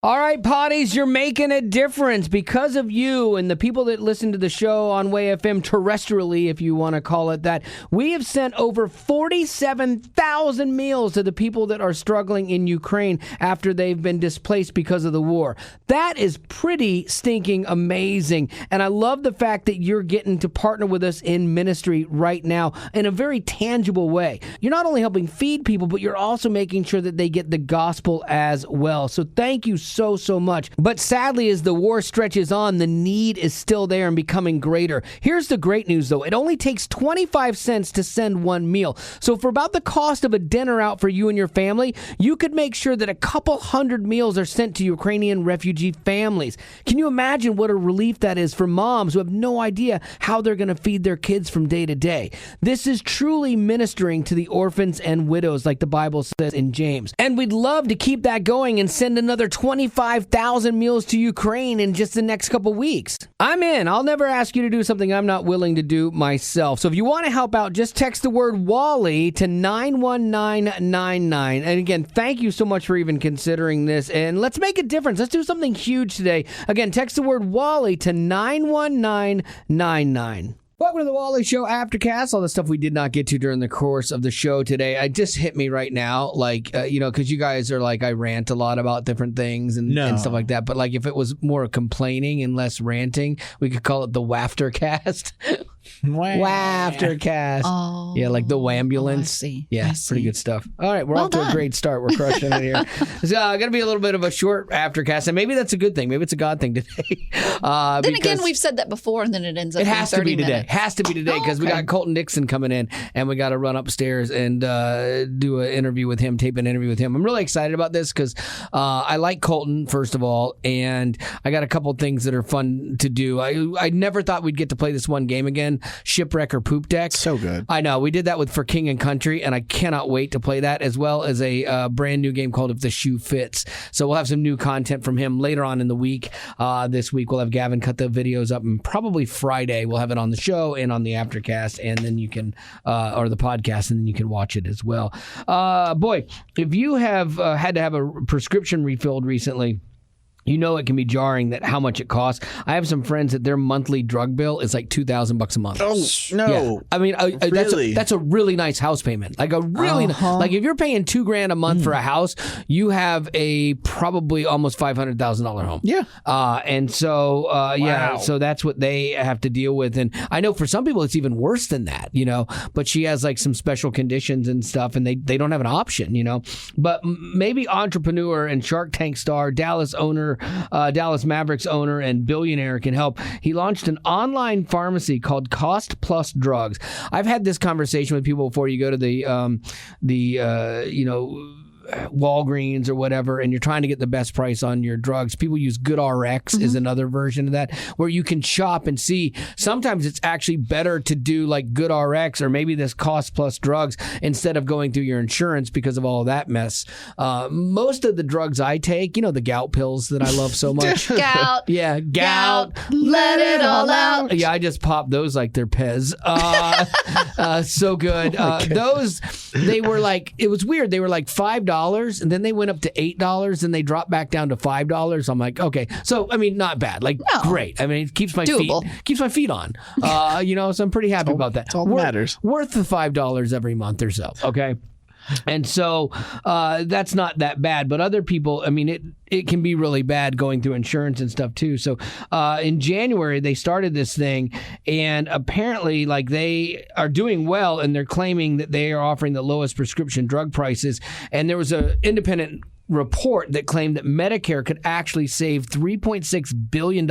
All right, potties, you're making a difference because of you and the people that listen to the show on WAAFM terrestrially, if you want to call it that. We have sent over 47,000 meals to the people that are struggling in Ukraine after they've been displaced because of the war. That is pretty stinking amazing. And I love the fact that you're getting to partner with us in ministry right now in a very tangible way. You're not only helping feed people, but you're also making sure that they get the gospel as well. So thank you so much. But sadly, as the war stretches on, the need is still there and becoming greater. Here's the great news, though. It only takes 25 cents to send one meal. So for about the cost of a dinner out for you and your family, you could make sure that a couple hundred meals are sent to Ukrainian refugee families. Can you imagine what a relief that is for moms who have no idea how they're going to feed their kids from day to day? This is truly ministering to the orphans and widows, like the Bible says in James. And we'd love to keep that going and send another 25,000 meals to Ukraine in just the next couple weeks. I'm in. I'll never ask you to do something I'm not willing to do myself. So if you want to help out, just text the word Wally to 91999. And again, thank you so much for even considering this. And let's make a difference. Let's do something huge today. Again, text the word Wally to 91999. Welcome to the Wally Show Aftercast. All the stuff we did not get to during the course of the show today. It just hit me right now, because you guys are like, I rant a lot about different things and stuff like that. But like, if it was more complaining and less ranting, we could call it the Waaaftercast. Waaaftercast. Oh, yeah, like the Wambulance. I see. Yeah, pretty good stuff. All right, we're off to a great start. We're crushing it here. It's going to be a little bit of a short Aftercast, and maybe that's a good thing. Maybe it's a God thing today. Then again, we've said that before, and then it ends up being 30 minutes. It has to be today because we got Colton Dixon coming in, and we got to run upstairs and do an interview with him, tape an interview with him. I'm really excited about this because I like Colton, first of all, and I got a couple things that are fun to do. I never thought we'd get to play this one game again. Shipwreck or Poop Deck. So good. I know. We did that for King and Country, and I cannot wait to play that, as well as a brand new game called If the Shoe Fits. So we'll have some new content from him later on in the week. This week we'll have Gavin cut the videos up, and probably Friday we'll have it on the show and on the Aftercast, and then you can, or the podcast, and then you can watch it as well. Boy, if you have had to have a prescription refilled recently, you know it can be jarring that how much it costs. I have some friends that their monthly drug bill is like $2,000 a month. Oh no! Yeah. I mean, really? that's a really nice house payment. Like a really like if you're paying $2,000 a month for a house, you have a probably almost $500,000 home. Yeah. And so yeah, so that's what they have to deal with. And I know for some people it's even worse than that, you know. But she has like some special conditions and stuff, and they don't have an option, you know. But maybe entrepreneur and Shark Tank star, Dallas Mavericks owner and billionaire can help. He launched an online pharmacy called Cost Plus Drugs. I've had this conversation with people before. You go to the Walgreens or whatever, and you're trying to get the best price on your drugs. People use GoodRx is another version of that, where you can shop and see. Sometimes it's actually better to do like GoodRx or maybe this Cost Plus Drugs instead of going through your insurance because of all of that mess. Most of the drugs I take, you know, the gout pills that I love so much. Gout. Yeah, gout. Let it all out. Yeah, I just pop those like they're Pez. So good. Those, they were like, it was weird. They were like $5. And then they went up to $8, and they dropped back down to $5. I'm like, okay, so I mean, not bad, like great. I mean, it keeps my feet on. So I'm pretty happy about that. That's all that matters. Worth the $5 every month or so. Okay. And so that's not that bad. But other people, I mean, it can be really bad going through insurance and stuff too. So in January, they started this thing, and apparently like they are doing well, and they're claiming that they are offering the lowest prescription drug prices. And there was an independent report that claimed that Medicare could actually save $3.6 billion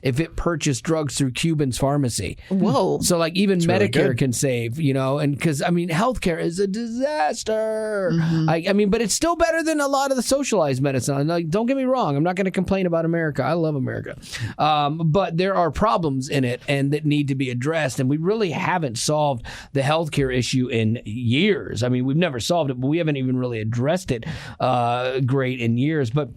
if it purchased drugs through Cuban's pharmacy. Whoa. So like even That's Medicare really can save, you know, and because I mean, healthcare is a disaster. I mean, but it's still better than a lot of the socialized medicine. Like, don't get me wrong. I'm not going to complain about America. I love America. But there are problems in it and that need to be addressed. And we really haven't solved the healthcare issue in years. I mean, we've never solved it, but we haven't even really addressed it great in years. But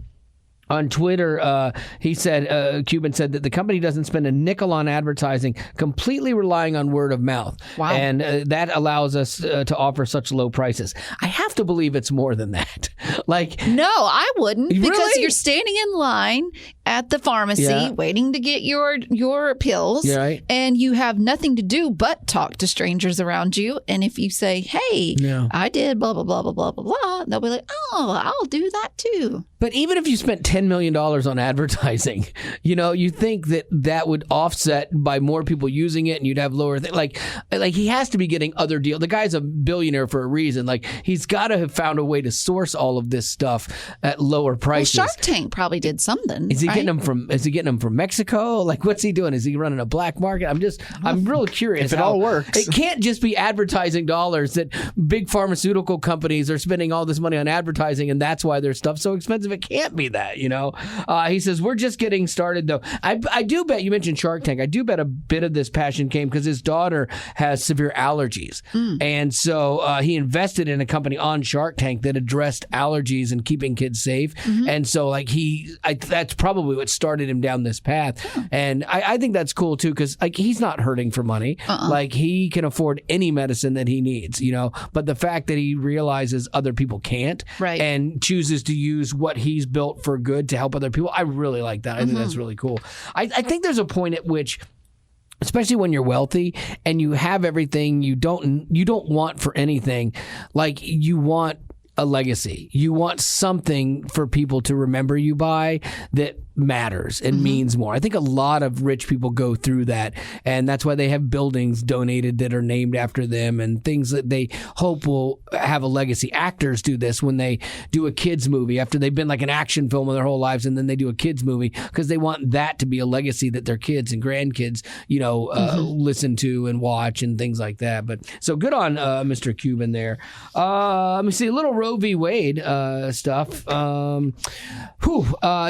On Twitter, he said, Cuban said that the company doesn't spend a nickel on advertising, completely relying on word of mouth. Wow. And that allows us to offer such low prices. I have to believe it's more than that. No, I wouldn't. Because Really? you're standing in line at the pharmacy waiting to get your pills. Yeah, right. And you have nothing to do but talk to strangers around you. And if you say, hey, I did blah, blah, blah, blah, blah, blah, blah, they'll be like, oh, I'll do that too. But even if you spent $10 million on advertising, you think that would offset by more people using it and you'd have lower like he has to be getting other deals. The guy's a billionaire for a reason. He's got to have found a way to source all of this stuff at lower prices. Well, Shark Tank probably did something. Is he getting them from Mexico? What's he doing? Is he running a black market? I'm real curious. If it all works. It can't just be advertising dollars that big pharmaceutical companies are spending all this money on advertising and that's why their stuff's so expensive. It can't be that, He says, we're just getting started, though. I do bet, you mentioned Shark Tank, I do bet a bit of this passion came because his daughter has severe allergies. And so he invested in a company on Shark Tank that addressed allergies and keeping kids safe. And so, that's probably what started him down this path. And I think that's cool, too, because, he's not hurting for money. He can afford any medicine that he needs, But the fact that he realizes other people can't and chooses to use what he's built for good to help other people, I really like that. I think that's really cool. I think there's a point at which, especially when you're wealthy and you have everything you don't want for anything, you want a legacy. You want something for people to remember you by that matters and means more. I think a lot of rich people go through that, and that's why they have buildings donated that are named after them and things that they hope will have a legacy. Actors do this when they do a kids movie after they've been an action film of their whole lives, and then they do a kids movie because they want that to be a legacy that their kids and grandkids, listen to and watch and things like that. But so good on Mr. Cuban there. Let me see, a little Roe v. Wade stuff.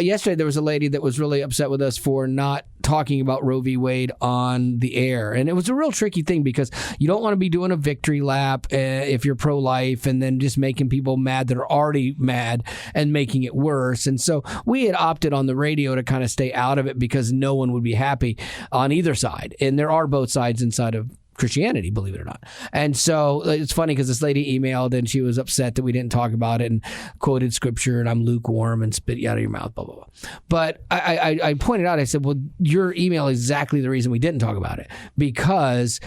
Yesterday there was a lady that was really upset with us for not talking about Roe v. Wade on the air. And it was a real tricky thing because you don't want to be doing a victory lap if you're pro-life and then just making people mad that are already mad and making it worse. And so we had opted on the radio to kind of stay out of it because no one would be happy on either side. And there are both sides inside of Christianity, believe it or not. And so it's funny because this lady emailed and she was upset that we didn't talk about it and quoted scripture and I'm lukewarm and spit you out of your mouth, blah, blah, blah. But I pointed out, I said, well, your email is exactly the reason we didn't talk about it because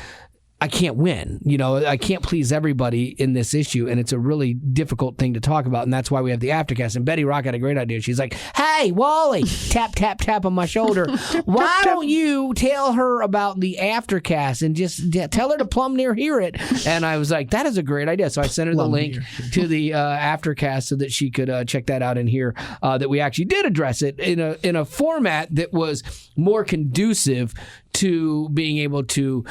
I can't win. I can't please everybody in this issue, and it's a really difficult thing to talk about, and that's why we have the Aftercast. And Betty Rock had a great idea. She's like, hey, Wally, tap, tap, tap on my shoulder. Why don't you tell her about the Aftercast and just tell her to plumb near hear it? And I was like, that is a great idea. So I sent her the link to the Aftercast so that she could check that out and hear that we actually did address it in a format that was more conducive to being able to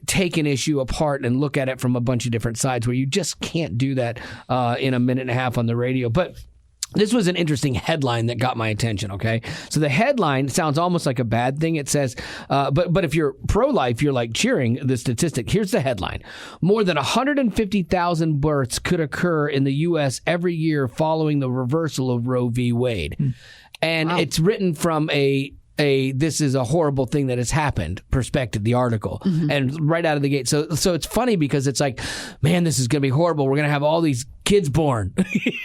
take an issue apart and look at it from a bunch of different sides where you just can't do that in a minute and a half on the radio. But this was an interesting headline that got my attention, okay? So the headline sounds almost like a bad thing. It says, but if you're pro-life, you're cheering the statistic. Here's the headline. More than 150,000 births could occur in the U.S. every year following the reversal of Roe v. Wade. And it's written from a this is a horrible thing that has happened perspective, the article, and right out of the gate. So it's funny because it's man, this is going to be horrible. We're going to have all these kids born.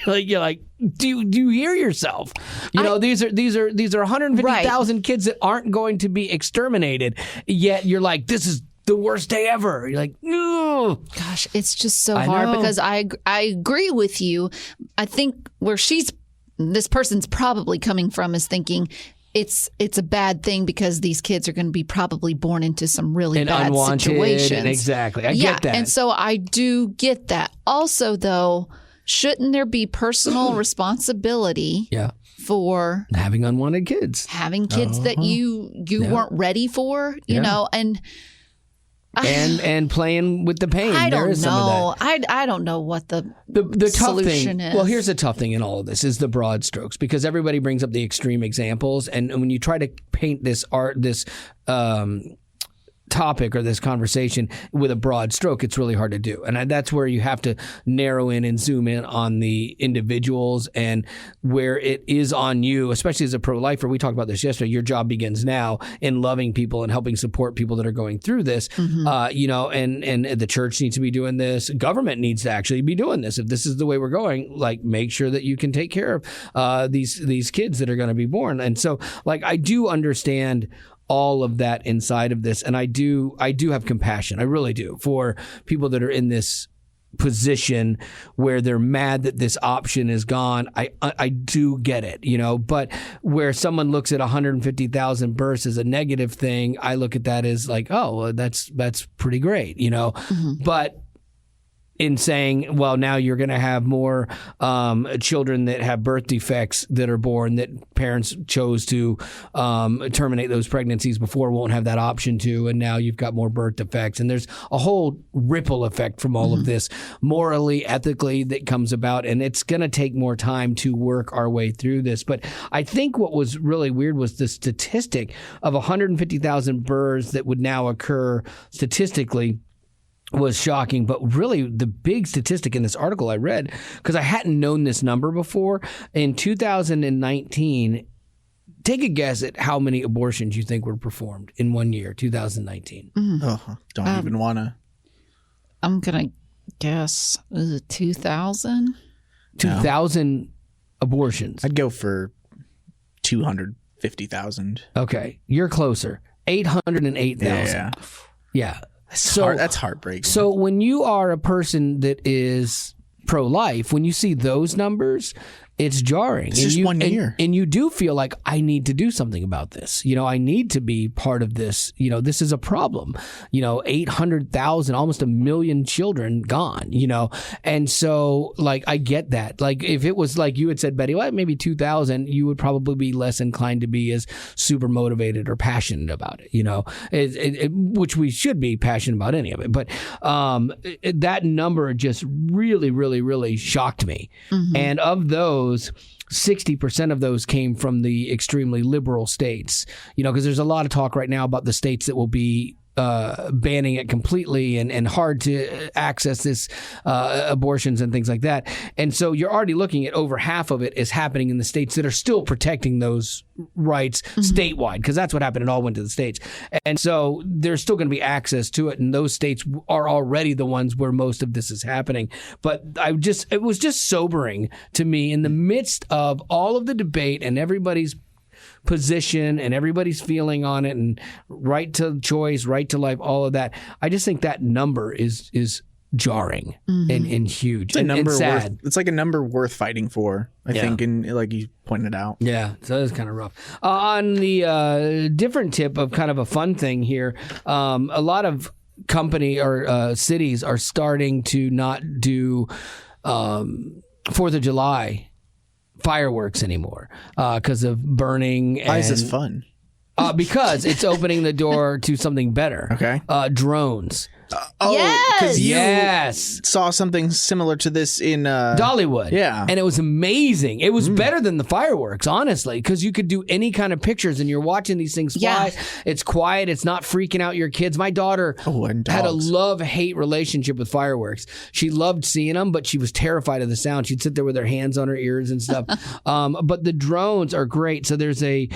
You're like, do you hear yourself? These are 150,000 kids that aren't going to be exterminated. Yet you're like, this is the worst day ever. You're like, no. Gosh, it's just so hard because I agree with you. I think where this person's probably coming from is thinking, it's a bad thing because these kids are going to be probably born into some really bad situations. Exactly. I get that. And so I do get that. Also, though, shouldn't there be personal responsibility for having unwanted kids? Having kids that you weren't ready for, you know, and playing with the pain. I don't know. Some of that. I don't know what the tough solution thing. is. Well, here's the tough thing in all of this is the broad strokes because everybody brings up the extreme examples, and when you try to paint this topic or this conversation with a broad stroke, it's really hard to do. And that's where you have to narrow in and zoom in on the individuals, and where it is on you, especially as a pro-lifer. We talked about this yesterday. Your job begins now in loving people and helping support people that are going through this. And the church needs to be doing this. Government needs to actually be doing this. If this is the way we're going, like, make sure that you can take care of these kids that are going to be born. And so, like, I do understand all of that inside of this, and I do have compassion. I really do, for people that are in this position where they're mad that this option is gone. I do get it, but where someone looks at 150,000 births as a negative thing, I look at that as like, oh, well, that's pretty great, But in saying, well, now you're going to have more children that have birth defects that are born that parents chose to terminate those pregnancies before, won't have that option to, and now you've got more birth defects. And there's a whole ripple effect from all of this, morally, ethically, that comes about. And it's going to take more time to work our way through this. But I think what was really weird was the statistic of 150,000 births that would now occur statistically was shocking. But really, the big statistic in this article I read, because I hadn't known this number before, in 2019, take a guess at how many abortions you think were performed in 1 year, 2019. Don't even want to. I'm going to guess, is it 2,000? 2,000 abortions. I'd go for 250,000. Okay, you're closer. 808,000. Yeah. That's heartbreaking. So when you are a person that is pro-life, when you see those numbers, it's jarring. It's just 1 year. And you do feel like, I need to do something about this. I need to be part of this. This is a problem. 800,000, almost 1 million children gone, And so, like, I get that. Like, if it was like you had said, Betty, well, maybe 2,000, you would probably be less inclined to be as super motivated or passionate about it, which we should be passionate about any of it. But that number just really, really, really shocked me. And of those, 60% of those came from the extremely liberal states, because there's a lot of talk right now about the states that will be banning it completely and hard to access this abortions and things like that. And so you're already looking at over half of it is happening in the states that are still protecting those rights statewide, because that's what happened. It all went to the states. And so there's still going to be access to it. And those states are already the ones where most of this is happening. But it was just sobering to me in the midst of all of the debate and everybody's position and everybody's feeling on it, and right to choice, right to life, all of that. I just think that number is jarring and huge and sad. It's like a number worth fighting for, I think, and like you pointed out. Yeah, so it's kind of rough. On the different tip of kind of a fun thing here, a lot of company or cities are starting to not do 4th of July fireworks anymore because of burning. Why is this fun? Because it's opening the door to something better. Okay. Drones. Because you saw something similar to this in Dollywood. Yeah. And it was amazing. It was better than the fireworks, honestly, because you could do any kind of pictures and you're watching these things fly. Yeah. It's quiet. It's not freaking out your kids. My daughter had a love-hate relationship with fireworks. She loved seeing them, but she was terrified of the sound. She'd sit there with her hands on her ears and stuff. But the drones are great. So there's a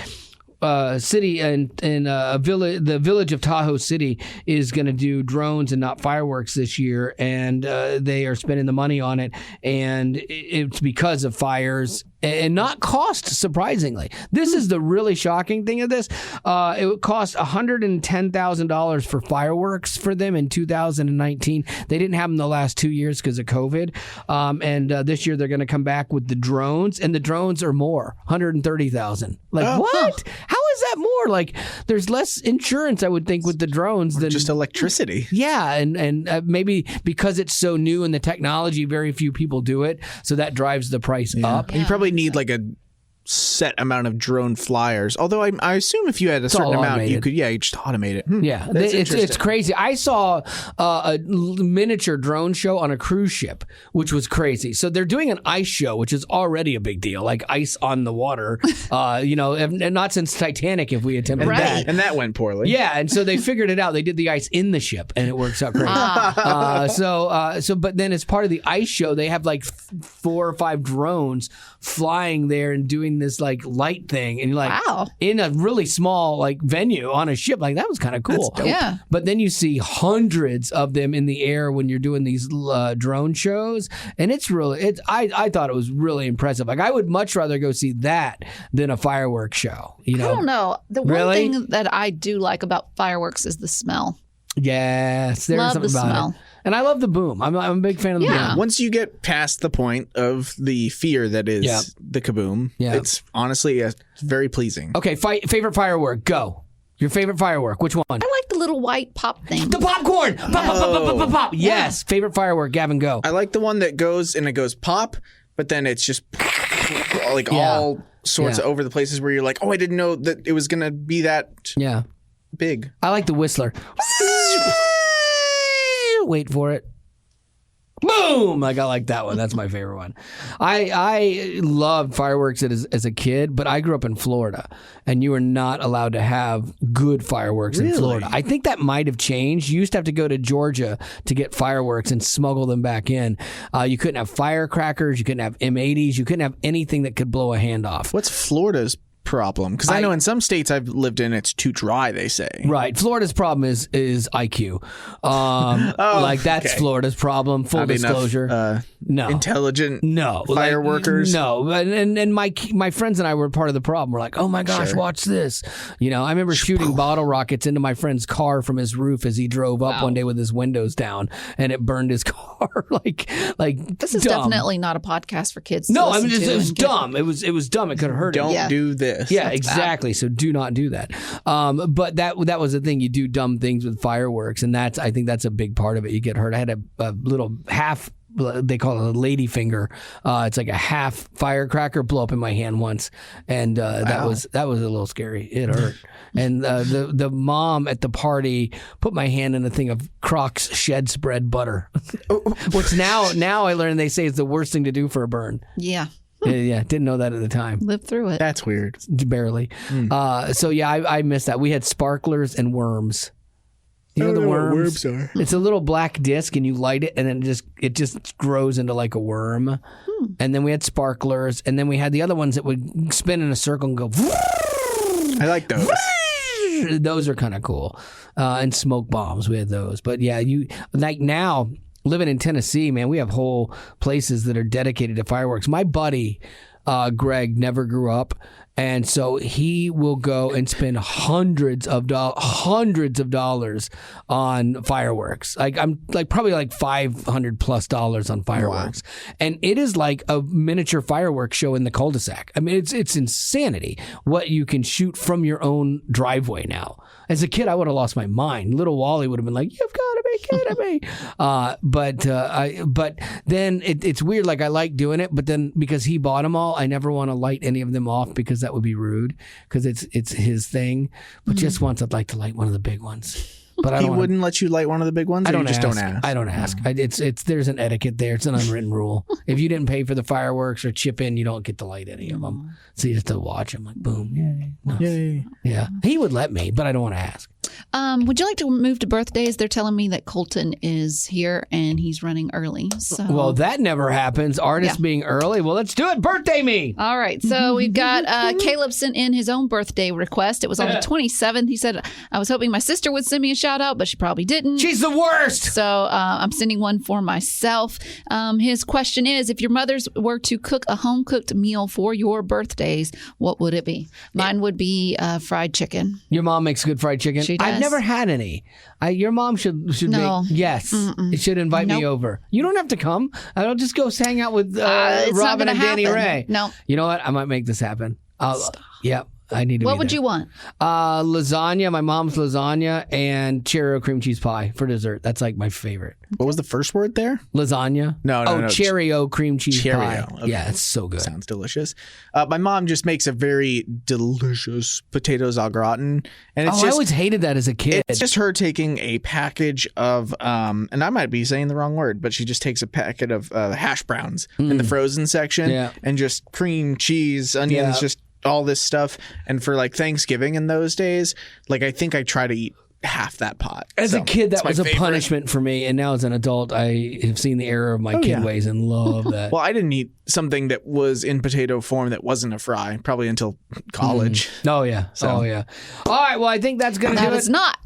city in a village, the village of Tahoe City is going to do drones and not fireworks this year, and they are spending the money on it, and it's because of fires and not cost, surprisingly. This is the really shocking thing of this. It would cost $110,000 for fireworks for them in 2019. They didn't have them the last 2 years because of COVID. And this year they're going to come back with the drones, and the drones are more, $130,000. Like, what? How is that more? Like, there's less insurance, I would think, with the drones than just electricity. Yeah, and maybe because it's so new in the technology, very few people do it, so that drives the price up. You probably need like a set amount of drone flyers. Although I assume if you had a certain amount, you could you just automate it. Yeah, it's crazy. I saw a miniature drone show on a cruise ship, which was crazy. So they're doing an ice show, which is already a big deal, like ice on the water. And not since Titanic if we attempted that. And that went poorly. Yeah, and so they figured it out. They did the ice in the ship, and it works out great. But then as part of the ice show, they have like 4 or 5 drones flying there and doing this like light thing, and like in a really small like venue on a ship. Like that was kind of cool. Yeah. But then you see hundreds of them in the air when you're doing these drone shows, and it's really I thought it was really impressive. Like I would much rather go see that than a fireworks show. I don't know. The one thing that I do like about fireworks is the smell. Yes, there's love something the about smell. it. And I love the boom. I'm a big fan of the boom. Once you get past the point of the fear that is the kaboom, it's honestly very pleasing. Okay, favorite firework, go. Your favorite firework, which one? I like the little white pop thing. The popcorn! Pop, pop, pop, pop, pop, pop. Yes, favorite firework, Gavin, go. I like the one that goes pop, but then it's just like all sorts of over the places where you're like, oh, I didn't know that it was going to be that big. I like the whistler. Wait for it. Boom! Like I like that one. That's my favorite one. I loved fireworks as a kid, but I grew up in Florida, and you were not allowed to have good fireworks in Florida. I think that might have changed. You used to have to go to Georgia to get fireworks and smuggle them back in. You couldn't have firecrackers. You couldn't have M80s. You couldn't have anything that could blow a hand off. What's Florida's problem? Because I know in some states I've lived in, it's too dry, they say. Right. Florida's problem is IQ. That's Florida's problem. Full disclosure. No. Intelligent no. fireworkers. No. And my friends and I were part of the problem. We're like, oh my gosh, watch this. I remember shooting bottle rockets into my friend's car from his roof as he drove up one day with his windows down, and it burned his car. like this is dumb. Definitely not a podcast for kids. No, I mean it was dumb. It was dumb. It could have hurt him. Don't do this. Yeah, exactly. So do not do that. But that was the thing. You do dumb things with fireworks, and I think that's a big part of it. You get hurt. I had a little half. They call it a lady finger. It's like a half firecracker blow up in my hand once, and that was a little scary. It hurt. And the mom at the party put my hand in a thing of Crocs shed spread butter, which now I learn they say is the worst thing to do for a burn. Yeah. Yeah, didn't know that at the time. Lived through it. That's weird. Barely. I missed that. We had sparklers and worms. You know the worms? What worms are. It's a little black disc, and you light it, and then it just grows into like a worm. And then we had sparklers, and then we had the other ones that would spin in a circle and go. I like those. Those are kind of cool. And smoke bombs, we had those. But yeah, you like now. Living in Tennessee, man, we have whole places that are dedicated to fireworks. My buddy, Greg, never grew up, and so he will go and spend hundreds of dollars on fireworks. I'm probably like $500+ on fireworks, and it is like a miniature fireworks show in the cul-de-sac. I mean, it's insanity what you can shoot from your own driveway now. As a kid, I would have lost my mind. Little Wally would have been like, "You've got to be kidding me!" But then it's weird. Like I like doing it, but then because he bought them all, I never want to light any of them off because that would be rude. Because it's his thing. But just once, I'd like to light one of the big ones. But I don't wouldn't let you light one of the big ones. I don't ask. Don't ask. I don't ask. It's there's an etiquette there. It's an unwritten rule. If you didn't pay for the fireworks or chip in, you don't get to light any of them. So you just have to watch them. Like boom, yay, no. Yay. Yeah, he would let me, but I don't want to ask. Would you like to move to birthdays? They're telling me that Colton is here and he's running early. So well, that never happens. Artists being early. Well, let's do it. Birthday me. All right. So we've got Caleb sent in his own birthday request. It was on the 27th. He said, "I was hoping my sister would send me a shout out, but she probably didn't. She's the worst." So I'm sending one for myself. His question is, if your mothers were to cook a home cooked meal for your birthdays, what would it be? Mine would be fried chicken. Your mom makes good fried chicken. She does. I've never had any. Your mom should No. make. Yes, it should invite me over. You don't have to come. I'll just go hang out with it's not Robin gonna and Danny happen. Ray. No. You know what? I might make this happen. Yeah. I need to. What would you want? Lasagna, my mom's lasagna, and Cheerio cream cheese pie for dessert. That's like my favorite. What was the first word there? Lasagna. No. Cheerio cream cheese pie. Okay. Yeah, it's so good. Sounds delicious. My mom just makes a very delicious potatoes au gratin, and it's I always hated that as a kid. It's just her taking a package of, and I might be saying the wrong word, but she just takes a packet of hash browns in the frozen section, and just cream, cheese, onions, just all this stuff. And for like Thanksgiving in those days, like I think I try to eat half that pot. As a kid, that was a punishment for me, and now as an adult, I have seen the error of my kid ways and love that. Well, I didn't eat something that was in potato form that wasn't a fry probably until college. Oh yeah. All right. Well, I think that's gonna do it. It's not.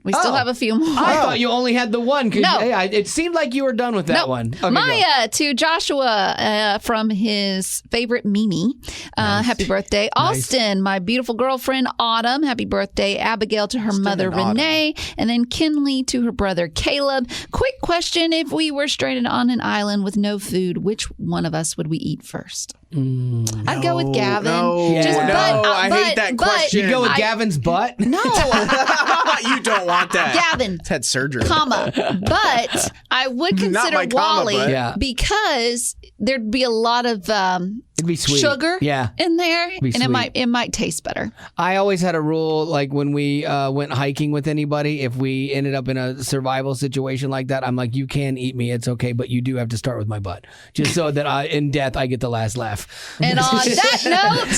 We still have a few more. I thought you only had the one. No. It seemed like you were done with that one. Okay, Maya to Joshua from his favorite Mimi. Happy birthday. Austin, my beautiful girlfriend Autumn. Happy birthday. Abigail to her mother Renee. And then Kinley to her brother Caleb. Quick question. If we were stranded on an island with no food, which one of us would we eat first? I'd go with Gavin. I hate that question. You'd go with Gavin's butt? No. You don't want that. Gavin. It's had surgery. But I would consider Wally because there'd be a lot of it'd be sweet. Sugar in there, and it might taste better. I always had a rule, like when we went hiking with anybody, if we ended up in a survival situation like that, I'm like, you can eat me, it's okay, but you do have to start with my butt, just so that in death I get the last laugh. And on that note,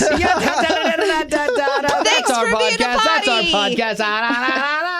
that's our podcast. That's our podcast.